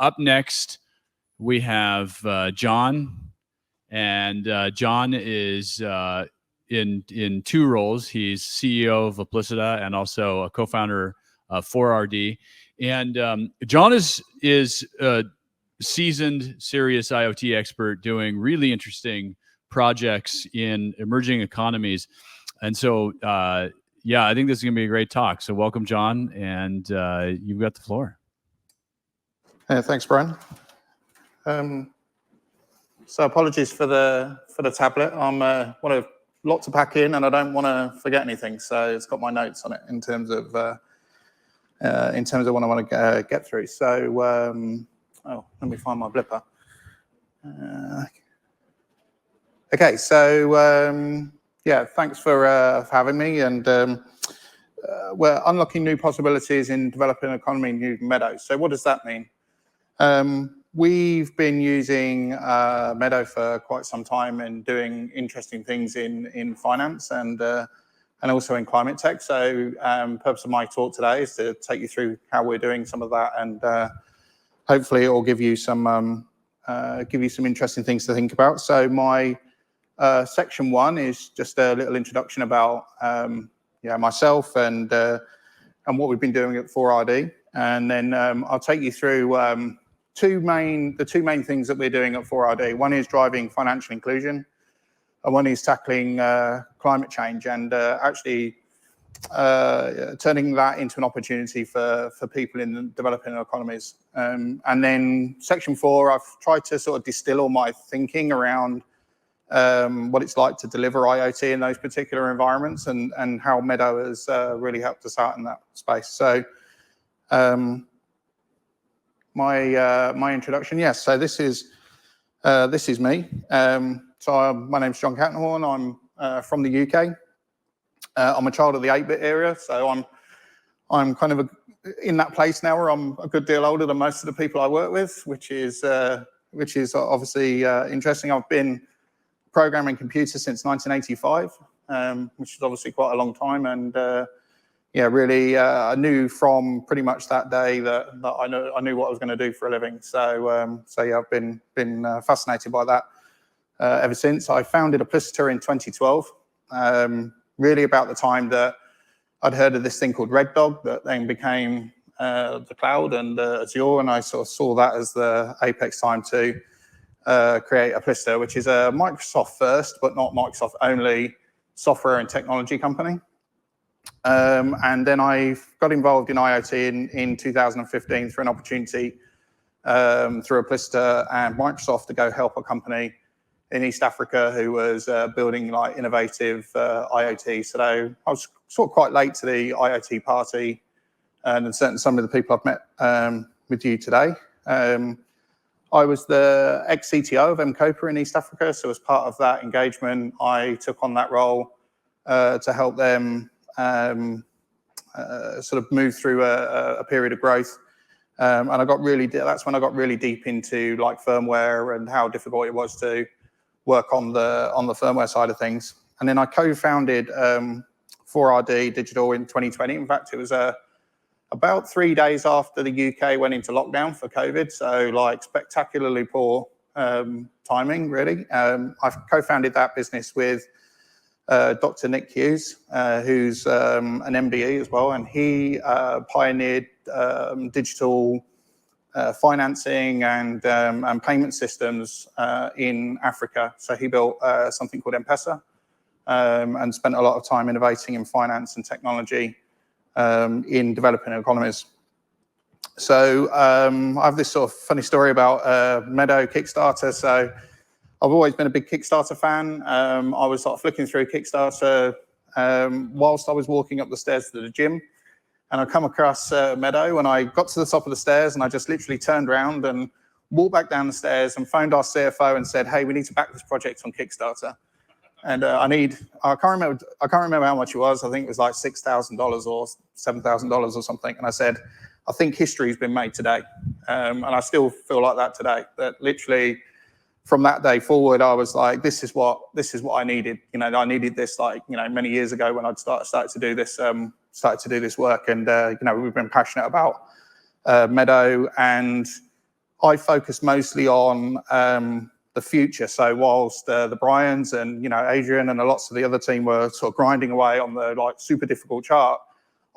up next, we have John. And John is in two roles. He's CEO of Applicita and also a co-founder of 4RD. And John is a seasoned, serious IoT expert doing really interesting projects in emerging economies. And so, yeah, I think this is going to be a great talk. So welcome, John, and you've got the floor. Thanks, Brian. So apologies for the tablet. I'm want a lot to pack in, and I don't want to forget anything. So it's got my notes on it in terms of what I want to get through. So let me find my blipper. Okay, so yeah, thanks for having me. And we're unlocking new possibilities in developing an economy using Meadow. So what does that mean? We've been using Meadow for quite some time and doing interesting things in finance and also in climate tech. So purpose of my talk today is to take you through how we're doing some of that, and hopefully it will give you some interesting things to think about. So my section one is just a little introduction about myself and what we've been doing at 4RD, and then I'll take you through the two main things that we're doing at 4RD. One is driving financial inclusion, and one is tackling climate change and actually turning that into an opportunity for people in developing economies. And then section 4, I've tried to sort of distill all my thinking around what it's like to deliver IoT in those particular environments, and how Meadow has really helped us out in that space. So my introduction, yes. So this is me. So my name's John Cattenhorn. I'm from the UK. I'm a child of the 8-bit era, so I'm kind of in that place now where I'm a good deal older than most of the people I work with, which is obviously interesting. I've been programming computers since 1985, which is obviously quite a long time, and yeah, really, I knew from pretty much that day that I knew what I was going to do for a living. So yeah, I've been fascinated by that ever since. I founded Applicita in 2012, really about the time that I'd heard of this thing called Red Dog that then became the cloud and Azure, and I sort of saw that as the apex time to create Applicita, which is a Microsoft first, but not Microsoft only software and technology company. And then I got involved in IoT in 2015 through an opportunity through Applicita and Microsoft to go help a company in East Africa who was building like innovative IoT. So I was sort of quite late to the IoT party, and certainly some of the people I've met with you today. I was the ex-CTO of M-Copa in East Africa, so as part of that engagement, I took on that role to help them sort of move through a period of growth, and that's when I got really deep into like firmware and how difficult it was to work on the firmware side of things. And then I co-founded 4RDigital in 2020. In fact, it was about 3 days after the UK went into lockdown for COVID, so like spectacularly poor timing, really. I've co-founded that business with Dr. Nick Hughes, who's an MBE as well, and he pioneered digital financing and payment systems in Africa. So he built something called M-Pesa and spent a lot of time innovating in finance and technology in developing economies. So I have this sort of funny story about Meadow Kickstarter. So I've always been a big Kickstarter fan. I was sort of flicking through Kickstarter whilst I was walking up the stairs to the gym, and I come across Meadow, and I got to the top of the stairs, and I just literally turned around and walked back down the stairs and phoned our CFO and said, "Hey, we need to back this project on Kickstarter, and I can't remember how much it was. I think it was like $6,000 or $7,000 or something." And I said, "I think history's been made today," and I still feel like that today. That literally, from that day forward, I was like, "This is what I needed." You know, I needed this, like, you know, many years ago when I'd started to do this work, and you know, we've been passionate about Meadow, and I focus mostly on the future. So whilst the Bryans and Adrian and lots of the other team were sort of grinding away on the super difficult chart,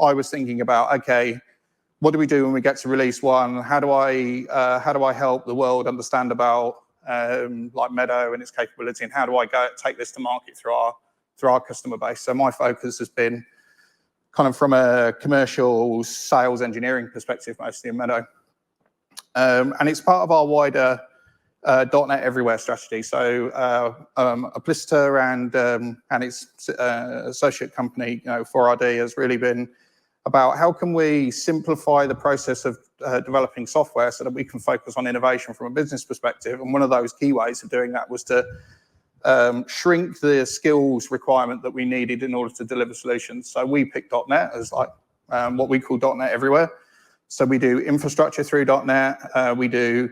I was thinking about, okay, what do we do when we get to release 1? How do I help the world understand about Meadow and its capability, and how do I take this to market through our customer base? So my focus has been kind of from a commercial sales engineering perspective, mostly in Meadow. And it's part of our wider .NET Everywhere strategy. So Applicita and its associate company, 4RD, has really been about how can we simplify the process of developing software so that we can focus on innovation from a business perspective. And one of those key ways of doing that was to shrink the skills requirement that we needed in order to deliver solutions. So we picked .NET as what we call .NET Everywhere. So we do infrastructure through .NET, we do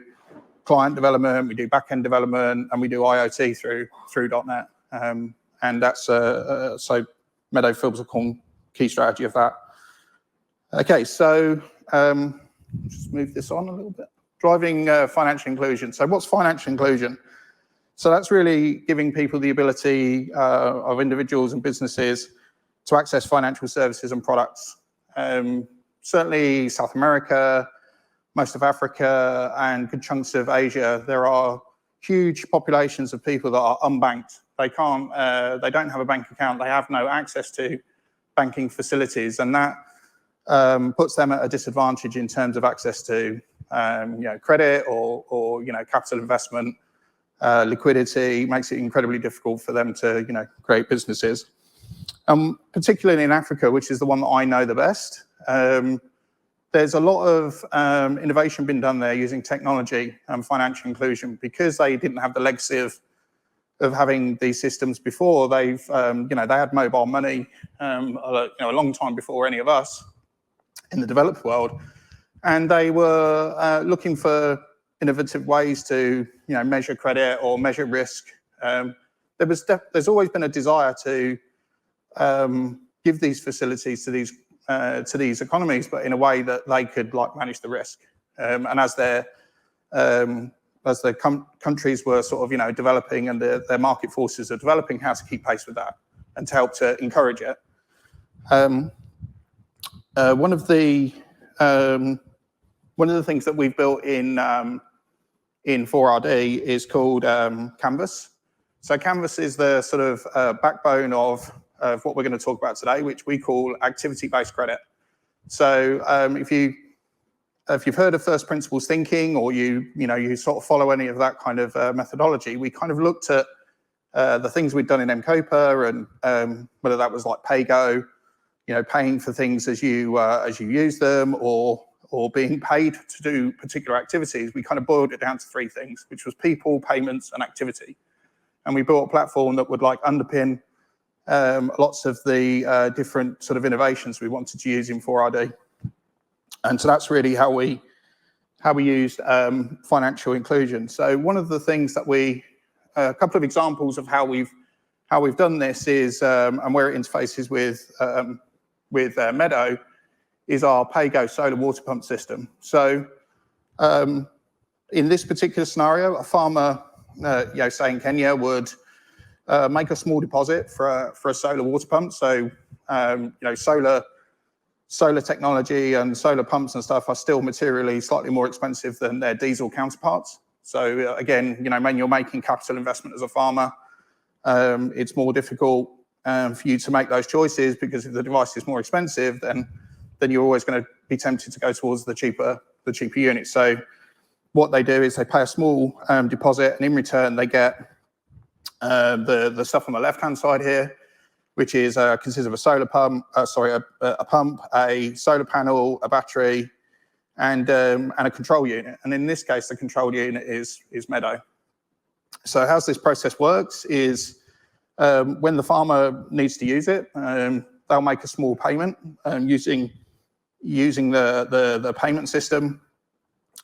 client development, we do backend development, and we do IoT through .NET. And that's so Meadow fills a key strategy of that. Okay, so just move this on a little bit. Driving financial inclusion. So what's financial inclusion? So that's really giving people the ability of individuals and businesses to access financial services and products. Certainly South America, most of Africa, and good chunks of Asia, there are huge populations of people that are unbanked. They don't have a bank account, they have no access to banking facilities, and that puts them at a disadvantage in terms of access to credit or capital investment, liquidity. Makes it incredibly difficult for them to create businesses. Particularly in Africa, which is the one that I know the best. There's a lot of innovation been done there using technology and financial inclusion, because they didn't have the legacy of having these systems before. They had mobile money a long time before any of us in the developed world, and they were looking for innovative ways to measure credit or measure risk. There's always been a desire to give these facilities to these economies, but in a way that they could manage the risk. And as the countries were sort of developing and their market forces are developing, how to keep pace with that and to help to encourage it. One of the things that we've built in 4RD is called Canvas. So Canvas is the sort of backbone of what we're going to talk about today, which we call activity-based credit. So if you've heard of first principles thinking, or you sort of follow any of that kind of methodology, we kind of looked at the things we'd done in MCOPA, and whether that was like pay-go, paying for things as you use them, or being paid to do particular activities. We kind of boiled it down to 3 things, which was people, payments, and activity. And we built a platform that would underpin lots of the different sort of innovations we wanted to use in 4RD. And so that's really how we used financial inclusion. So one of the things that a couple of examples of how we've done this is, and where it interfaces with Meadow, is our pay-go solar water pump system. So in this particular scenario, a farmer, say in Kenya, would make a small deposit for a solar water pump. So solar technology and solar pumps and stuff are still materially slightly more expensive than their diesel counterparts. So again, when you're making capital investment as a farmer, it's more difficult for you to make those choices, because if the device is more expensive, then you're always going to be tempted to go towards the cheaper unit. So what they do is they pay a small deposit, and in return they get the stuff on the left-hand side here, which is consists of a solar pump, a pump, a solar panel, a battery, and a control unit. And in this case, the control unit is Meadow. So how this process works is, when the farmer needs to use it, they'll make a small payment using the payment system,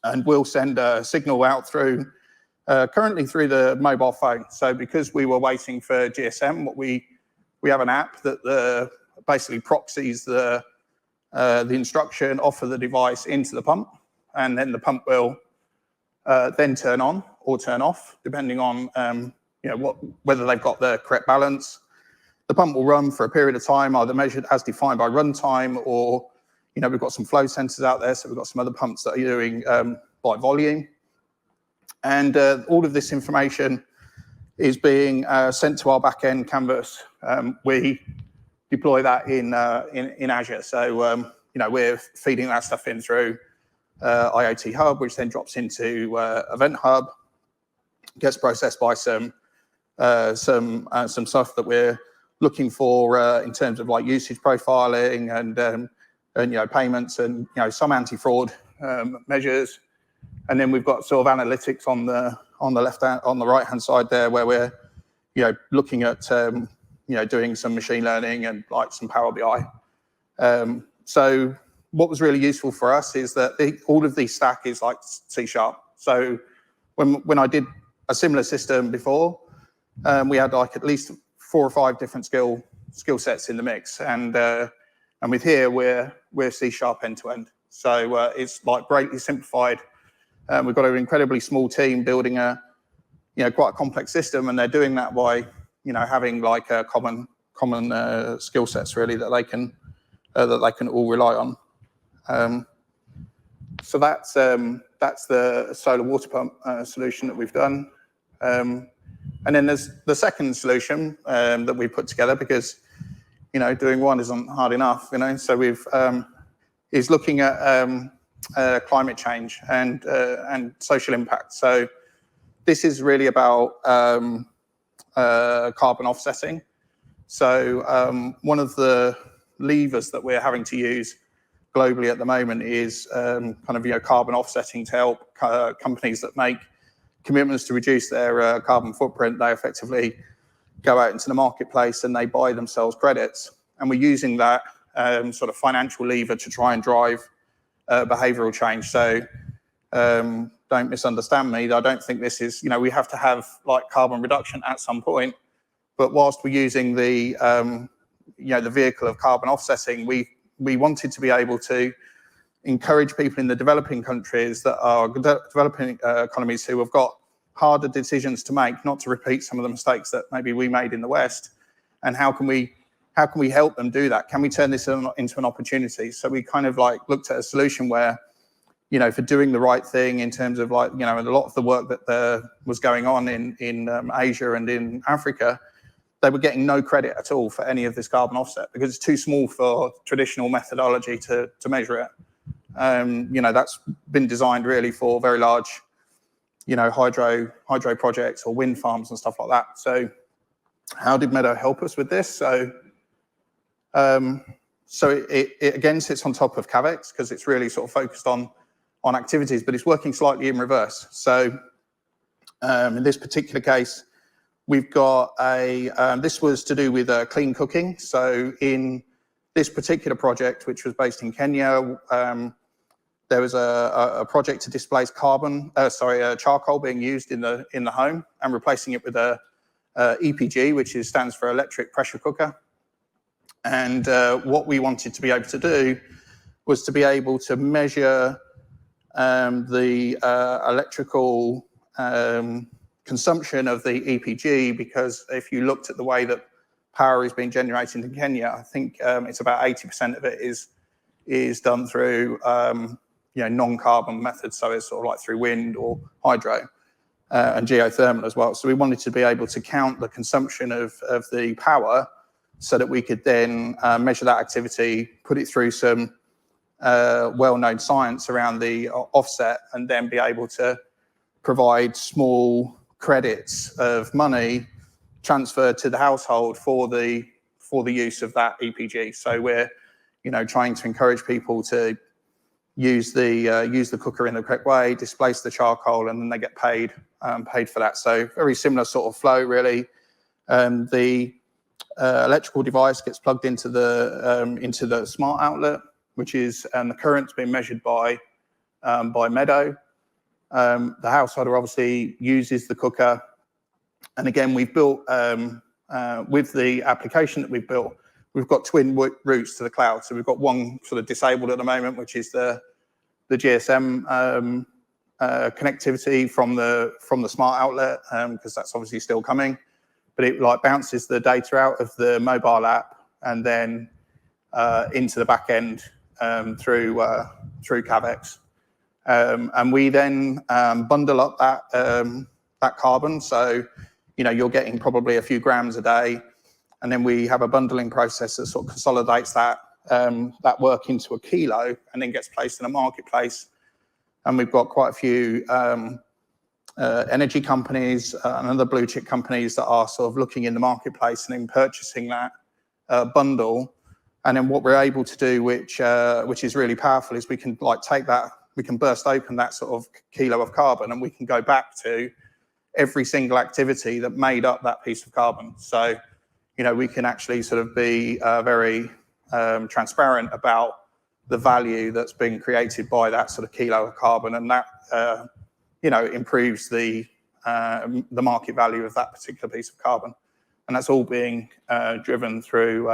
and we'll send a signal out through currently through the mobile phone. So because we were waiting for GSM, we have an app that basically proxies the instruction off of the device into the pump, and then the pump will then turn on or turn off, depending on whether they've got the correct balance. The pump will run for a period of time, either measured as defined by runtime, or we've got some flow sensors out there, so we've got some other pumps that are doing by volume. And all of this information is being sent to our backend canvas. We deploy that in Azure. So we're feeding that stuff in through IoT Hub, which then drops into Event Hub, gets processed by some stuff that we're looking for in terms of like usage profiling and payments and some anti-fraud measures. And then we've got sort of analytics on the right hand side there, where we're looking at doing some machine learning and like some Power BI. So what was really useful for us is that all of these stack is like C#. So when I did a similar system before, we had like at least 4 or 5 different skill sets in the mix, and with here we're C# end to end. So it's like greatly simplified. We've got an incredibly small team building quite a complex system, and they're doing that by having like a common skill sets really that they can all rely on. So that's the solar water pump solution that we've done. And then there's the second solution that we put together, because doing one isn't hard enough. So we've is looking at climate change and social impact. So this is really about carbon offsetting. So one of the levers that we're having to use globally at the moment is carbon offsetting to help companies that make commitments to reduce their carbon footprint. They effectively go out into the marketplace and they buy themselves credits. And we're using that sort of financial lever to try and drive behavioral change. So don't misunderstand me. I don't think this is, we have to have like carbon reduction at some point. But whilst we're using the vehicle of carbon offsetting, we wanted to be able to encourage people in the developing countries that are developing economies who have got harder decisions to make, not to repeat some of the mistakes that maybe we made in the West. And how can we help them do that? Can we turn this into an opportunity? So we kind of like looked at a solution where, for doing the right thing in terms of like, a lot of the work that was going on in Asia and in Africa, they were getting no credit at all for any of this carbon offset because it's too small for traditional methodology to measure it. That's been designed really for very large, hydro projects or wind farms and stuff like that. So how did Meadow help us with this? So it again sits on top of Cavex because it's really sort of focused on activities, but it's working slightly in reverse. So in this particular case, we've got this was to do with clean cooking. So in this particular project, which was based in Kenya, there was a project to displace charcoal being used in the home and replacing it with a EPG, which stands for electric pressure cooker. And what we wanted to be able to do was to be able to measure the electrical consumption of the EPG, because if you looked at the way that power is being generated in Kenya, I think it's about 80% of it is done through non-carbon methods, so it's sort of like through wind or hydro and geothermal as well. So we wanted to be able to count the consumption of the power so that we could then measure that activity, put it through some well-known science around the offset, and then be able to provide small credits of money transferred to the household for the use of that EPG. So we're trying to encourage people to use the cooker in the correct way, displace the charcoal, and then they get paid for that. So very similar sort of flow really. The electrical device gets plugged into the smart outlet, which is the current's been measured by Meadow. The householder obviously uses the cooker, and again we've built with the application that we've built, we've got twin routes to the cloud. So we've got one sort of disabled at the moment, which is the GSM connectivity from the smart outlet, because that's obviously still coming. But it like bounces the data out of the mobile app and then into the back end through Cavex. And we then bundle up that carbon. So, you're getting probably a few grams a day, and then we have a bundling process that sort of consolidates that work into a kilo and then gets placed in a marketplace. And we've got quite a few energy companies and other blue chip companies that are sort of looking in the marketplace and then purchasing that bundle. And then what we're able to do, which is really powerful, is we can like take that, we can burst open that sort of kilo of carbon, and we can go back to every single activity that made up that piece of carbon. So, we can actually sort of be very transparent about the value that's being created by that sort of kilo of carbon, and that improves the market value of that particular piece of carbon, and that's all being driven through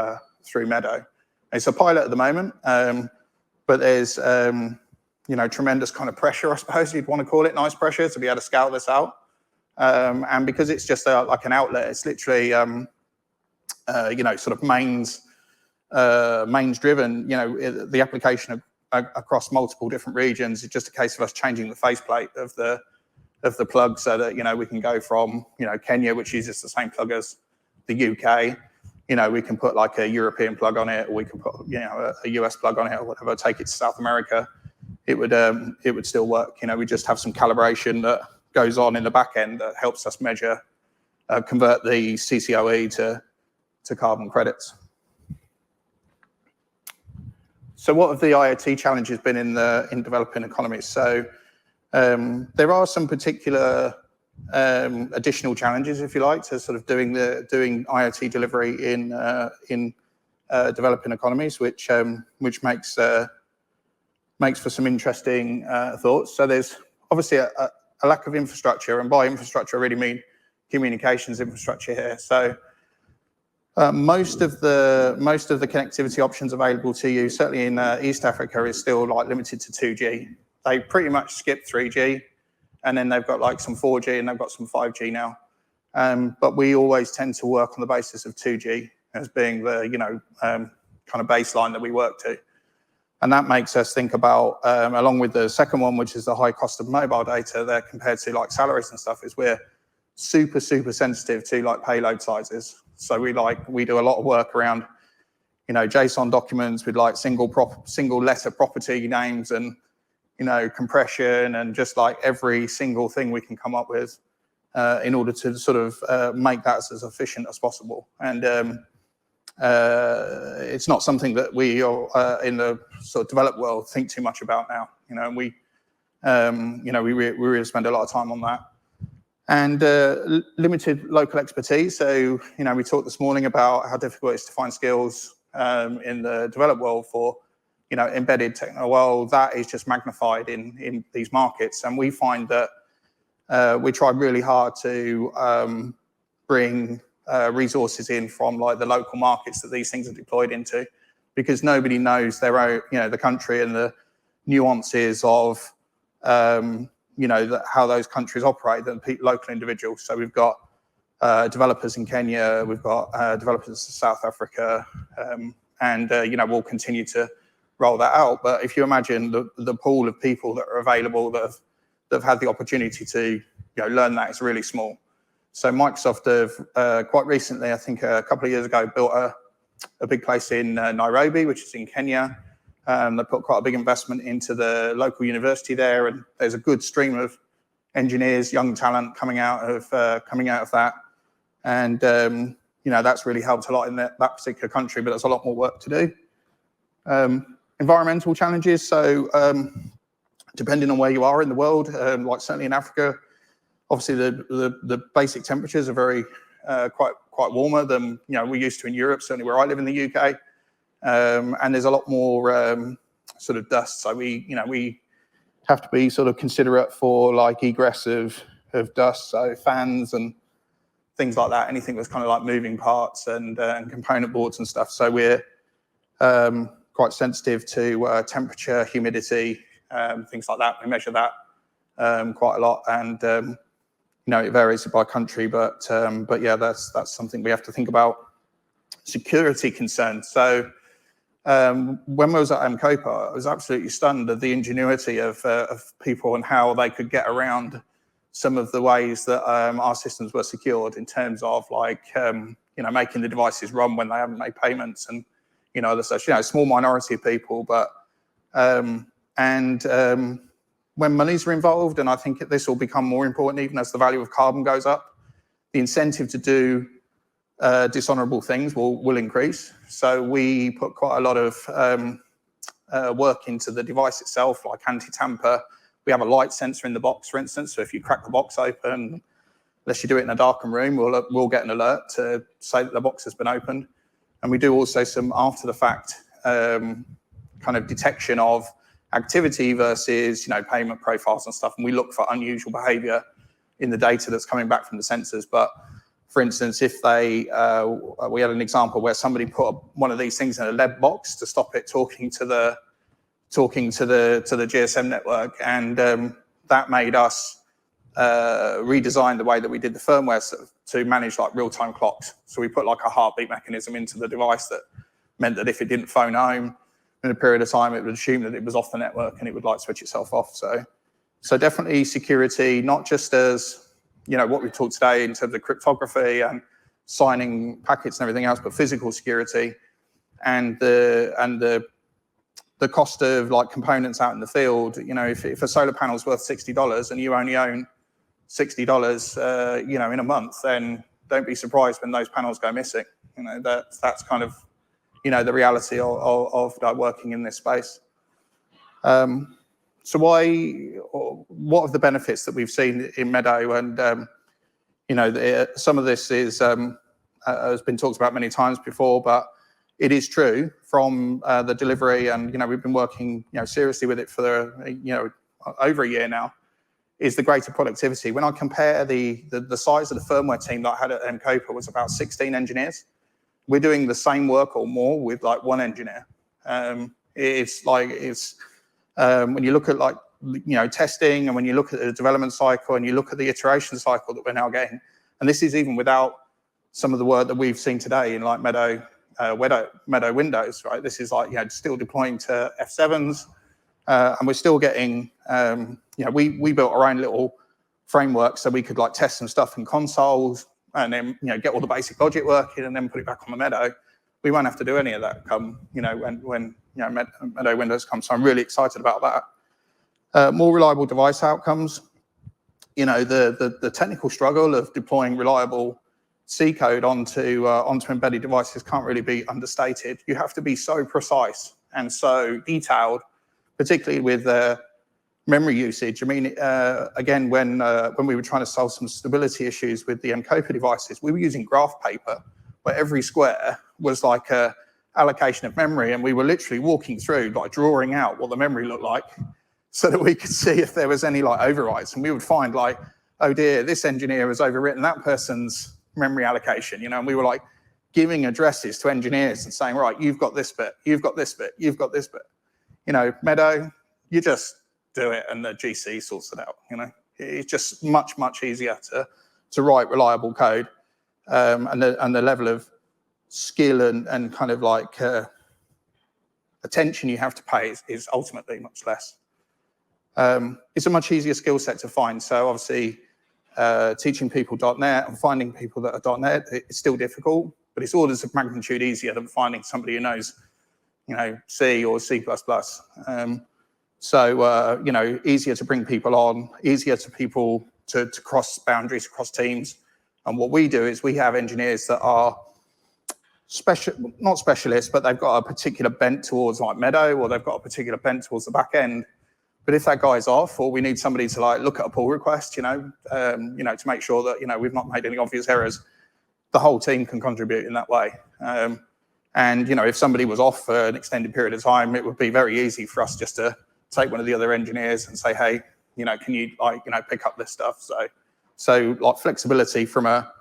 Meadow. It's a pilot at the moment, but there's tremendous kind of pressure, I suppose you'd want to call it, nice pressure, to be able to scale this out, and because it's just like an outlet, it's literally sort of mains driven. The application across multiple different regions. It's just a case of us changing the faceplate of the plug so that we can go from Kenya, which uses the same plug as the UK. We can put like a European plug on it, or we can put a US plug on it, or whatever. Take it to South America, it would still work. We just have some calibration that goes on in the back end that helps us measure, convert the CCOE to carbon credits. So what have the IoT challenges been in developing economies? So there are some particular additional challenges, if you like, to sort of doing IoT delivery in developing economies, which makes for some interesting thoughts. So there's obviously a lack of infrastructure, and by infrastructure I really mean communications infrastructure here. So most of the connectivity options available to you, certainly in East Africa, is still like limited to 2G. They pretty much skip 3G, and then they've got like some 4G, and they've got some 5G now. But we always tend to work on the basis of 2G as being the kind of baseline that we work to, and that makes us think about, along with the second one, which is the high cost of mobile data there compared to like salaries and stuff, is we're super sensitive to like payload sizes. So we do a lot of work around JSON documents with like single letter property names and compression, and just like every single thing we can come up with in order to sort of make that as efficient as possible. And it's not something that we in the sort of developed world think too much about now. And we really spend a lot of time on that. And limited local expertise. So, we talked this morning about how difficult it is to find skills in the developed world for, embedded technology. Well, that is just magnified in these markets. And we find that we try really hard to bring resources in from like the local markets that these things are deployed into, because nobody knows their own, the country and the nuances of how those countries operate, than local individuals. So we've got developers in Kenya, we've got developers in South Africa, and we'll continue to roll that out. But if you imagine the pool of people that are available that have had the opportunity to learn that, is really small. So Microsoft have quite recently, I think a couple of years ago, built a big place in Nairobi, which is in Kenya. They put quite a big investment into the local university there, and there's a good stream of engineers, young talent coming out of that, and that's really helped a lot in that particular country. But there's a lot more work to do. Environmental challenges. So depending on where you are in the world, like certainly in Africa, obviously the basic temperatures are very quite warmer than we're used to in Europe. Certainly where I live in the UK. And there's a lot more sort of dust, so we have to be sort of considerate for like egress of dust, so fans and things like that, anything that's kind of like moving parts and component boards and stuff. So we're quite sensitive to temperature, humidity, things like that. We measure that quite a lot, and it varies by country, but yeah, that's something we have to think about. Security concerns. So when I was at MCOPA, I was absolutely stunned at the ingenuity of people and how they could get around some of the ways that our systems were secured in terms of making the devices run when they haven't made payments, and there's a small minority of people, but when monies are involved, and I think this will become more important even as the value of carbon goes up, the incentive to do dishonorable things will increase. So we put quite a lot of work into the device itself, like anti-tamper. We have a light sensor in the box, for instance, so if you crack the box open, unless you do it in a darkened room, we'll get an alert to say that the box has been opened. And we do also some after-the-fact kind of detection of activity versus payment profiles and stuff, and we look for unusual behavior in the data that's coming back from the sensors. But for instance, if we had an example where somebody put one of these things in a lead box to stop it talking to the GSM network, and that made us redesign the way that we did the firmware to manage like real-time clocks. So we put like a heartbeat mechanism into the device that meant that if it didn't phone home in a period of time, it would assume that it was off the network and it would like switch itself off. So definitely security, not just as what we've talked today in terms of cryptography and signing packets and everything else, but physical security and the cost of like components out in the field. If a solar panel is worth $60 and you only own $60, in a month, then don't be surprised when those panels go missing. That's kind of the reality of working in this space. So what are the benefits that we've seen in Meadow? And some of this is has been talked about many times before, but it is true from the delivery, and we've been working seriously with it for over a year now. Is the greater productivity. When I compare the size of the firmware team that I had at MCOPA was about 16 engineers. We're doing the same work or more with like one engineer. When you look at testing, and when you look at the development cycle, and you look at the iteration cycle that we're now getting, and this is even without some of the work that we've seen today in like Meadow Windows, right? This is like still deploying to F7s, and we're still getting we built our own little framework so we could like test some stuff in consoles, and then get all the basic logic working, and then put it back on the Meadow. We won't have to do any of that come when Meadow Windows comes. So I'm really excited about that. More reliable device outcomes. The technical struggle of deploying reliable C code onto embedded devices can't really be understated. You have to be so precise and so detailed, particularly with memory usage. I mean, again, when we were trying to solve some stability issues with the MCOPA devices, we were using graph paper where every square was like a allocation of memory, and we were literally walking through, like drawing out what the memory looked like so that we could see if there was any like overwrites. And we would find like, oh dear, this engineer has overwritten that person's memory allocation, and we were like giving addresses to engineers and saying, right, you've got this bit, you've got this bit, you've got this bit. Meadow, you just do it and the GC sorts it out. It's just much easier to write reliable code, and the level of skill and kind of like attention you have to pay is ultimately much less. It's a much easier skill set to find. So obviously, teaching people .NET and finding people that are .NET, it's still difficult, but it's orders of magnitude easier than finding somebody who knows, C or C++. Easier to bring people on, easier to people to cross boundaries, across teams. And what we do is we have engineers that are not specialists, but they've got a particular bent towards like Meadow, or they've got a particular bent towards the back end. But if that guy's off, or we need somebody to like look at a pull request, to make sure that we've not made any obvious errors, the whole team can contribute in that way. If somebody was off for an extended period of time, it would be very easy for us just to take one of the other engineers and say, hey, can you pick up this stuff? So like flexibility from a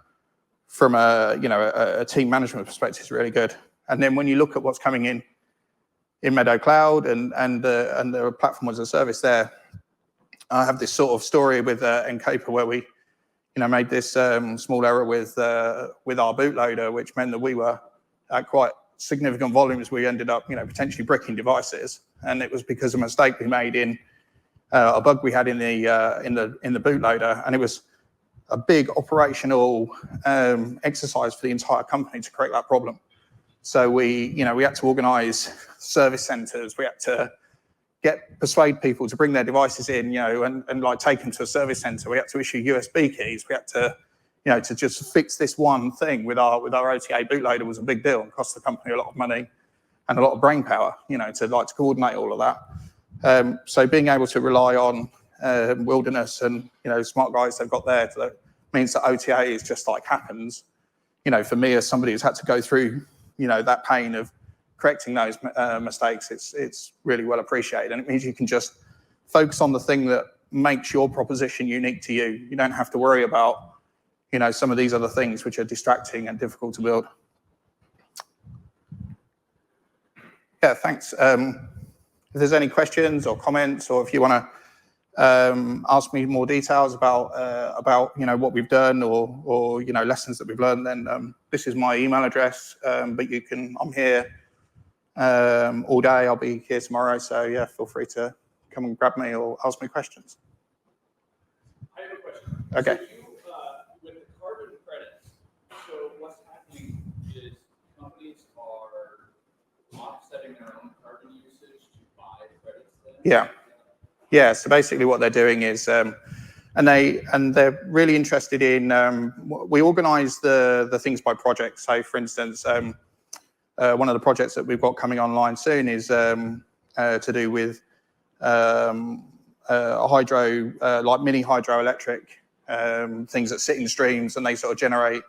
team management perspective is really good. And then when you look at what's coming in Meadow Cloud and the platform as a service there, I have this sort of story with Ncaper where we, made this small error with our bootloader, which meant that we were at quite significant volumes. We ended up, potentially bricking devices, and it was because of a mistake we made in a bug we had in the bootloader, and it was a big operational exercise for the entire company to correct that problem. So we had to organise service centres. We had to persuade people to bring their devices in, and like take them to a service centre. We had to issue USB keys. We had to, to just fix this one thing with our OTA bootloader was a big deal and cost the company a lot of money and a lot of brain power, to coordinate all of that. So being able to rely on Wilderness and smart guys they've got there means that OTA is just like happens. For me as somebody who's had to go through that pain of correcting those mistakes, it's really well appreciated, and it means you can just focus on the thing that makes your proposition unique to you. You don't have to worry about some of these other things which are distracting and difficult to build. Yeah, thanks. If there's any questions or comments, or if you want to ask me more details about what we've done or lessons that we've learned, then this is my email address. But I'm here all day. I'll be here tomorrow. So yeah, feel free to come and grab me or ask me questions. I have a question. Okay. So with the carbon credits, so what's happening is companies are offsetting their own carbon usage to buy credits then? Yeah. So basically, what they're doing is, and they're really interested in. We organise the things by project. So, for instance, one of the projects that we've got coming online soon is to do with hydro, like mini hydroelectric things that sit in streams, and they sort of generate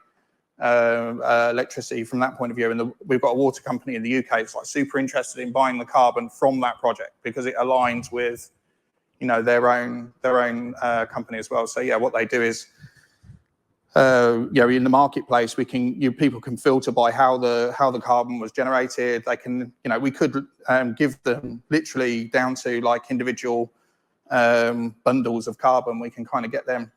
electricity from that point of view. And we've got a water company in the UK that's like super interested in buying the carbon from that project because it aligns with their own company as well. So yeah, what they do is in the marketplace people can filter by how the carbon was generated. They can we could give them literally down to like individual bundles of carbon. We can kind of get them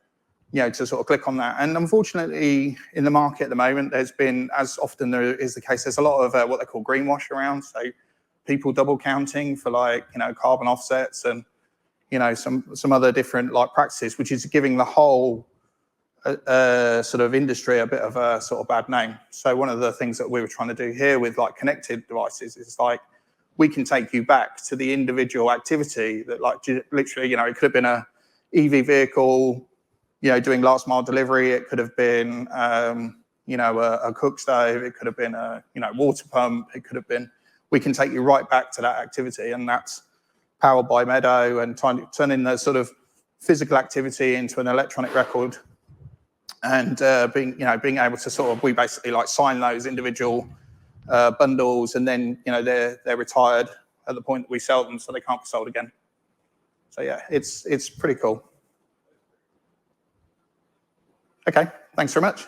to sort of click on that. And unfortunately, in the market at the moment, there's been, as often there is the case, there's a lot of what they call greenwash around. So people double counting for like carbon offsets and some other different like practices, which is giving the whole sort of industry a bit of a sort of bad name. So one of the things that we were trying to do here with like connected devices is like we can take you back to the individual activity that like literally it could have been a EV vehicle doing last mile delivery. It could have been a cook stove. It could have been a water pump. It could have been. We can take you right back to that activity, and that's powered by Meadow and turning the sort of physical activity into an electronic record. And being able to sort of, we basically like sign those individual bundles, and then they're retired at the point that we sell them, so they can't be sold again. So yeah, it's pretty cool. Okay, thanks very much.